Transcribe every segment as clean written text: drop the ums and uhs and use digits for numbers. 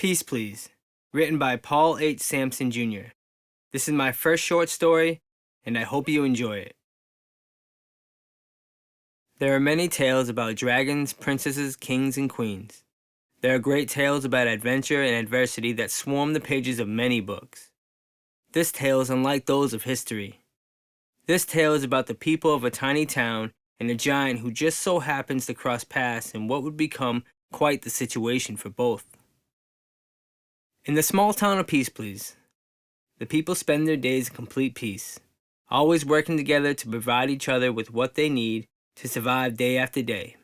Peaceplease, written by Paul H. Sampson Jr. This is my first short story, and I hope you enjoy it. There are many tales about dragons, princesses, kings, and queens. There are great tales about adventure and adversity that swarm the pages of many books. This tale is unlike those of history. This tale is about the people of a tiny town and a giant who just so happens to cross paths in what would become quite the situation for both. In the small town of Peaceplease, the people spend their days in complete peace, always working together to provide each other with what they need to survive day after day.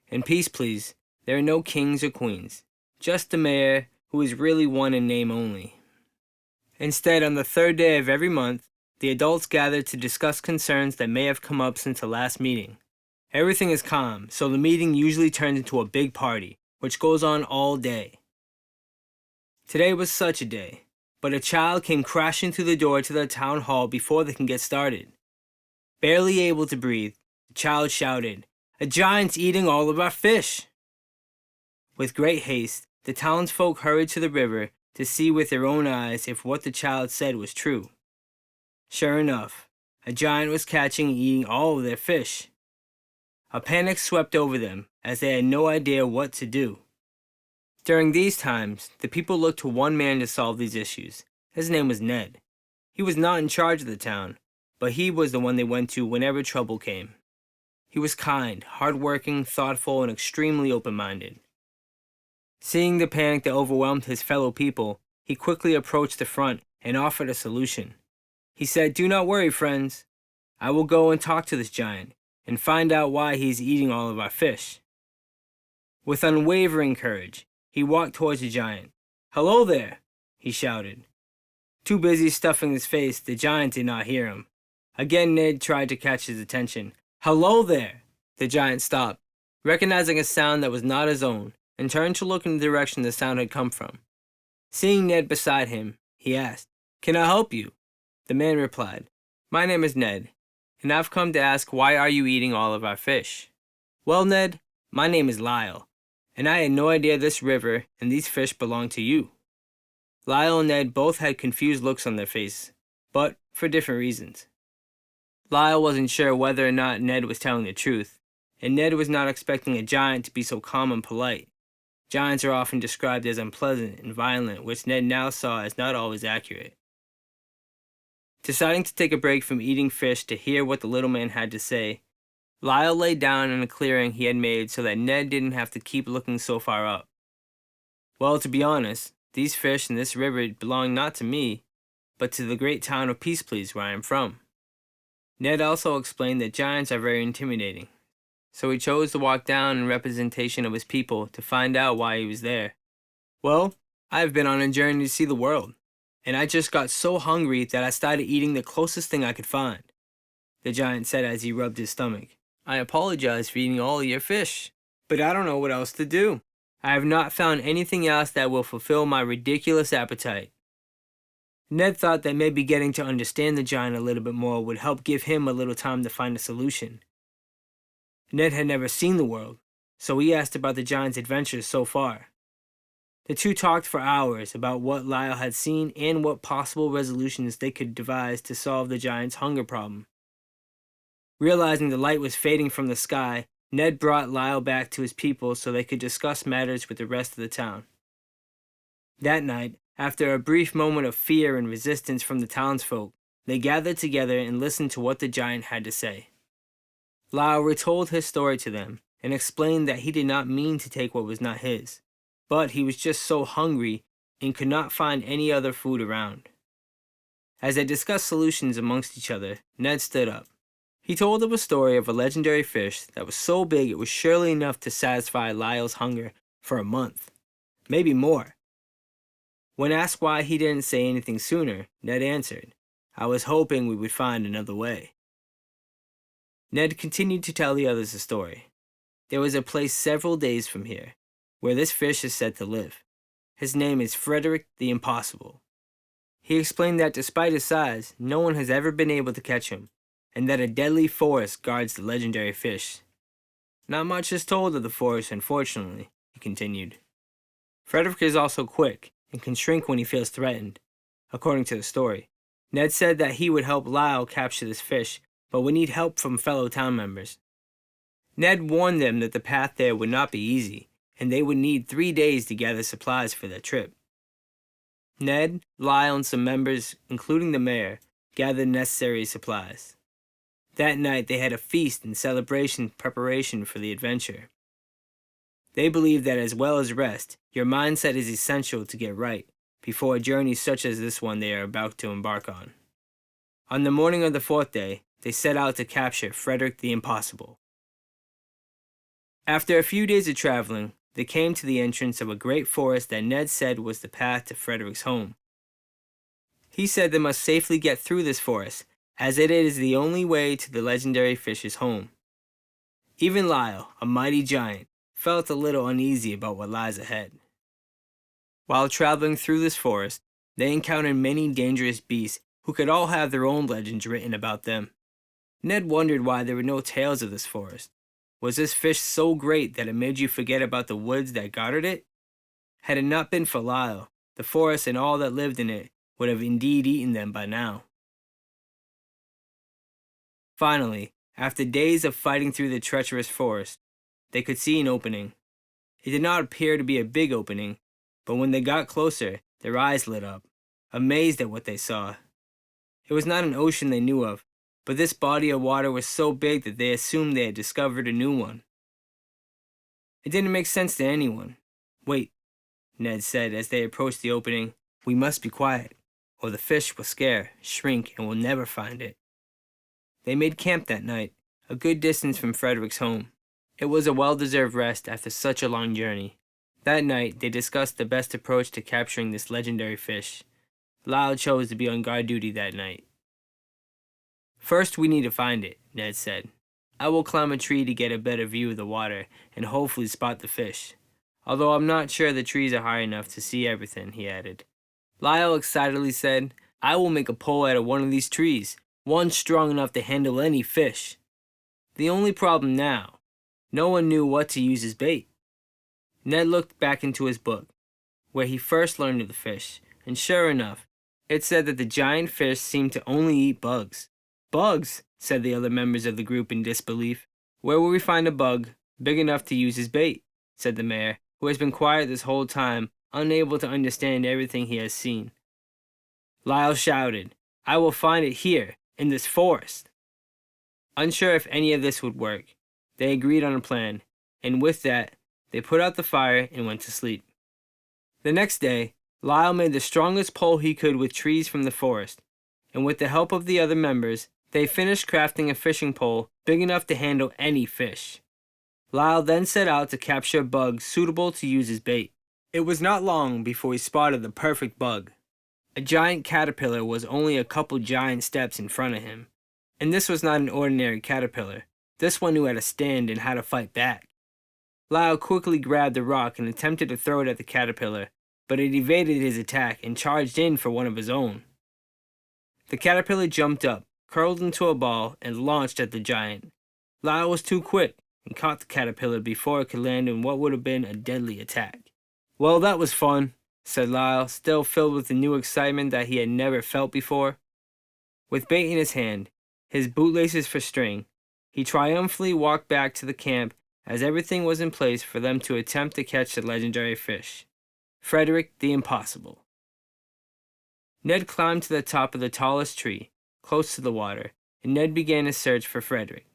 In Peaceplease, there are no kings or queens, just the mayor, who is really one in name only. Instead, on the third day of every month, the adults gather to discuss concerns that may have come up since the last meeting. Everything is calm, so the meeting usually turns into a big party, which goes on all day. Today was such a day, but a child came crashing through the door to the town hall before they can get started. Barely able to breathe, the child shouted, "A giant's eating all of our fish!" With great haste, the townsfolk hurried to the river to see with their own eyes if what the child said was true. Sure enough, a giant was catching and eating all of their fish. A panic swept over them, as they had no idea what to do. During these times, the people looked to one man to solve these issues. His name was Ned. He was not in charge of the town, but he was the one they went to whenever trouble came. He was kind, hardworking, thoughtful, and extremely open-minded. Seeing the panic that overwhelmed his fellow people, he quickly approached the front and offered a solution. He said, "Do not worry, friends. I will go and talk to this giant and find out why he is eating all of our fish." With unwavering courage, he walked towards the giant. "Hello there," he shouted. Too busy stuffing his face, the giant did not hear him. Again, Ned tried to catch his attention. "Hello there!" The giant stopped, recognizing a sound that was not his own, and turned to look in the direction the sound had come from. Seeing Ned beside him, he asked, "Can I help you?" The man replied, "My name is Ned, and I've come to ask why are you eating all of our fish?" "Well, Ned, my name is Lyle, and I had no idea this river and these fish belonged to you." Lyle and Ned both had confused looks on their faces, but for different reasons. Lyle wasn't sure whether or not Ned was telling the truth, and Ned was not expecting a giant to be so calm and polite. Giants are often described as unpleasant and violent, which Ned now saw as not always accurate. Deciding to take a break from eating fish to hear what the little man had to say, Lyle lay down in a clearing he had made so that Ned didn't have to keep looking so far up. "Well, to be honest, these fish in this river belong not to me, but to the great town of Peaceplease where I am from." Ned also explained that giants are very intimidating, so he chose to walk down in representation of his people to find out why he was there. "Well, I have been on a journey to see the world, and I just got so hungry that I started eating the closest thing I could find," the giant said as he rubbed his stomach. "I apologize for eating all of your fish, but I don't know what else to do. I have not found anything else that will fulfill my ridiculous appetite." Ned thought that maybe getting to understand the giant a little bit more would help give him a little time to find a solution. Ned had never seen the world, so he asked about the giant's adventures so far. The two talked for hours about what Lyle had seen and what possible resolutions they could devise to solve the giant's hunger problem. Realizing the light was fading from the sky, Ned brought Lyle back to his people so they could discuss matters with the rest of the town. That night, after a brief moment of fear and resistance from the townsfolk, they gathered together and listened to what the giant had to say. Lyle retold his story to them and explained that he did not mean to take what was not his, but he was just so hungry and could not find any other food around. As they discussed solutions amongst each other, Ned stood up. He told of a story of a legendary fish that was so big it was surely enough to satisfy Lyle's hunger for a month, maybe more. When asked why he didn't say anything sooner, Ned answered, "I was hoping we would find another way." Ned continued to tell the others the story. There was a place several days from here, where this fish is said to live. His name is Frederick the Impossible. He explained that despite his size, no one has ever been able to catch him, and that a deadly forest guards the legendary fish. "Not much is told of the forest, unfortunately," he continued. Frederick is also quick and can shrink when he feels threatened, according to the story. Ned said that he would help Lyle capture this fish, but would need help from fellow town members. Ned warned them that the path there would not be easy, and they would need 3 days to gather supplies for their trip. Ned, Lyle, and some members, including the mayor, gathered necessary supplies. That night they had a feast and celebration preparation for the adventure. They believe that as well as rest, your mindset is essential to get right before a journey such as this one they are about to embark on. On the morning of the 4th day, they set out to capture Frederick the Impossible. After a few days of traveling, they came to the entrance of a great forest that Ned said was the path to Frederick's home. He said they must safely get through this forest, as it is the only way to the legendary fish's home. Even Lyle, a mighty giant, felt a little uneasy about what lies ahead. While traveling through this forest, they encountered many dangerous beasts who could all have their own legends written about them. Ned wondered why there were no tales of this forest. Was this fish so great that it made you forget about the woods that guarded it? Had it not been for Lyle, the forest and all that lived in it would have indeed eaten them by now. Finally, after days of fighting through the treacherous forest, they could see an opening. It did not appear to be a big opening, but when they got closer, their eyes lit up, amazed at what they saw. It was not an ocean they knew of, but this body of water was so big that they assumed they had discovered a new one. It didn't make sense to anyone. "Wait," Ned said as they approached the opening. "We must be quiet, or the fish will scare, shrink, and we'll never find it." They made camp that night, a good distance from Frederick's home. It was a well-deserved rest after such a long journey. That night, they discussed the best approach to capturing this legendary fish. Lyle chose to be on guard duty that night. "First, we need to find it," Ned said. "I will climb a tree to get a better view of the water and hopefully spot the fish. Although I'm not sure the trees are high enough to see everything," he added. Lyle excitedly said, "I will make a pole out of one of these trees, one strong enough to handle any fish." The only problem now, no one knew what to use as bait. Ned looked back into his book, where he first learned of the fish, and sure enough, it said that the giant fish seemed to only eat bugs. "Bugs?" said the other members of the group in disbelief. "Where will we find a bug big enough to use as bait?" said the mayor, who has been quiet this whole time, unable to understand everything he has seen. Lyle shouted, "I will find it here, in this forest." Unsure if any of this would work, they agreed on a plan, and with that, they put out the fire and went to sleep. The next day, Lyle made the strongest pole he could with trees from the forest, and with the help of the other members, they finished crafting a fishing pole big enough to handle any fish. Lyle then set out to capture a bug suitable to use as bait. It was not long before he spotted the perfect bug. A giant caterpillar was only a couple giant steps in front of him. And this was not an ordinary caterpillar. This one knew how to stand and how to fight back. Lyle quickly grabbed the rock and attempted to throw it at the caterpillar, but it evaded his attack and charged in for one of his own. The caterpillar jumped up, curled into a ball, and launched at the giant. Lyle was too quick and caught the caterpillar before it could land in what would have been a deadly attack. "Well, that was fun," said Lyle, still filled with the new excitement that he had never felt before. With bait in his hand, his bootlaces for string, he triumphantly walked back to the camp as everything was in place for them to attempt to catch the legendary fish, Frederick the Impossible. Ned climbed to the top of the tallest tree, close to the water, and Ned began his search for Frederick.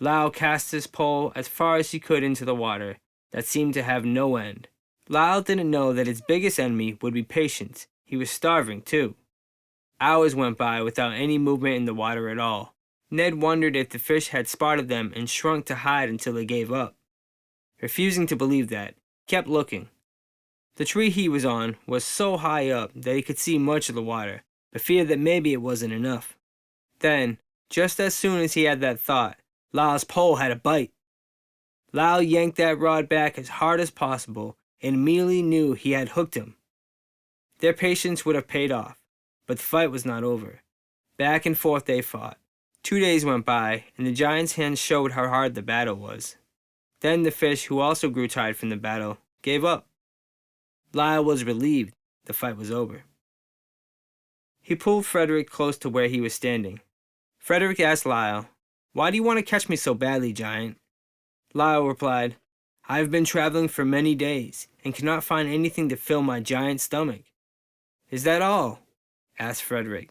Lyle cast his pole as far as he could into the water that seemed to have no end. Lyle didn't know that his biggest enemy would be patience. He was starving, too. Hours went by without any movement in the water at all. Ned wondered if the fish had spotted them and shrunk to hide until they gave up. Refusing to believe that, he kept looking. The tree he was on was so high up that he could see much of the water, but feared that maybe it wasn't enough. Then, just as soon as he had that thought, Lyle's pole had a bite. Lyle yanked that rod back as hard as possible and immediately knew he had hooked him. Their patience would have paid off, but the fight was not over. Back and forth they fought. 2 days went by, and the giant's hands showed how hard the battle was. Then the fish, who also grew tired from the battle, gave up. Lyle was relieved the fight was over. He pulled Frederick close to where he was standing. Frederick asked Lyle, "Why do you want to catch me so badly, Giant?" Lyle replied, "I have been traveling for many days and cannot find anything to fill my giant stomach." "Is that all?" asked Frederick.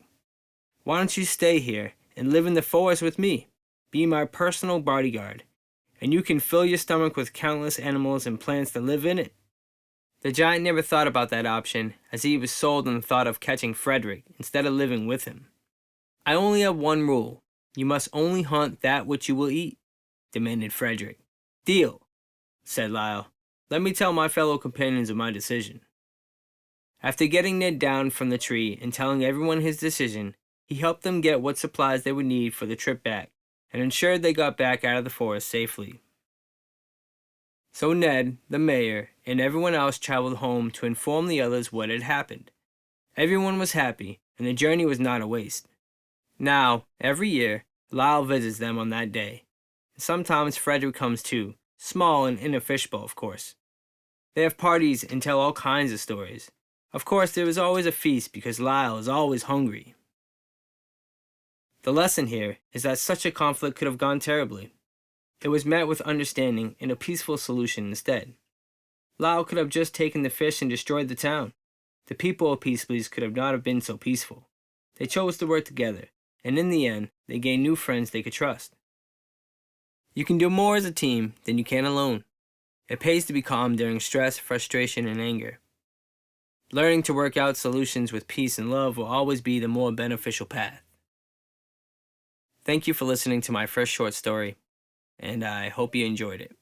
"Why don't you stay here and live in the forest with me? Be my personal bodyguard, and you can fill your stomach with countless animals and plants that live in it." The giant never thought about that option, as he was sold on the thought of catching Frederick instead of living with him. "I only have one rule. You must only hunt that which you will eat," demanded Frederick. "Deal," said Lyle. "Let me tell my fellow companions of my decision." After getting Ned down from the tree and telling everyone his decision, he helped them get what supplies they would need for the trip back, and ensured they got back out of the forest safely. So Ned, the mayor, and everyone else traveled home to inform the others what had happened. Everyone was happy, and the journey was not a waste. Now, every year, Lyle visits them on that day. Sometimes Frederick comes too, small and in a fishbowl, of course. They have parties and tell all kinds of stories. Of course, there is always a feast because Lyle is always hungry. The lesson here is that such a conflict could have gone terribly. It was met with understanding and a peaceful solution instead. Lyle could have just taken the fish and destroyed the town. The people of Peaceplease could have not have been so peaceful. They chose to work together, and in the end, they gained new friends they could trust. You can do more as a team than you can alone. It pays to be calm during stress, frustration, and anger. Learning to work out solutions with peace and love will always be the more beneficial path. Thank you for listening to my first short story, and I hope you enjoyed it.